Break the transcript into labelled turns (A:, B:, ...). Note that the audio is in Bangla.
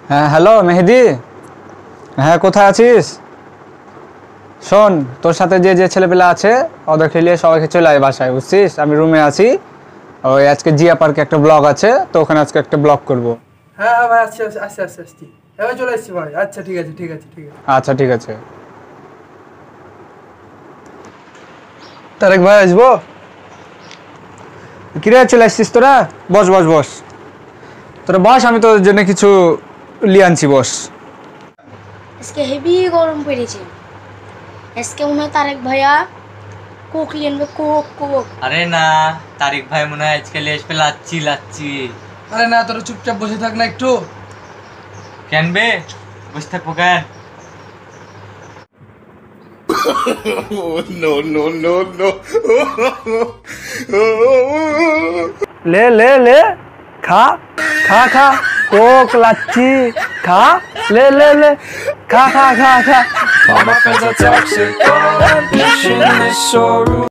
A: হ্যাঁ হ্যালো মেহেদি, হ্যাঁ কোথায় আছিস? শোন, তোর সাথে যে যে ছেলেপেলে আছে ওদেরকে নিয়ে সবাইকে চলে আয় বাসায়, বুঝছিস? আমি রুমে আছি। ওই আজকে জিয়া পার্কে একটা ব্লগ আছে, তো ওখানে আজকে একটা ব্লগ করব।
B: হ্যাঁ হ্যাঁ ভাই, আসছি আসছি আসছি আসছি আসছি এবার চলে এসছি ভাই। আচ্ছা ঠিক আছে ঠিক আছে ঠিক আছে।
A: আচ্ছা ঠিক আছে।
B: তারেক ভাই আসবো?
A: কিরে চলে আসছিস তোরা? বস বস বস, তোরা বস, আমি তোর জন্য কিছু লিয়ে আনছি, বস।
C: আজকে হেভি গরম পড়েছে। আজকে মনে হয় তারেক ভাইয়া কোক নিয়ে আনবে, কোক কোক।
D: আরে না, তারিক ভাই মনে হয় আজকে লেস পে লাচ্ছি লাচ্ছি।
B: আরে না, তোরা চুপচাপ বসে থাক না একটু।
D: কেন বে বসে থাকবো কেন?
A: ले ले ले, खा खा खा, कोक लाच्ची खा, ले ले ले, खा खा खा खा।
E: All my friends are toxic, all ambition is so rude.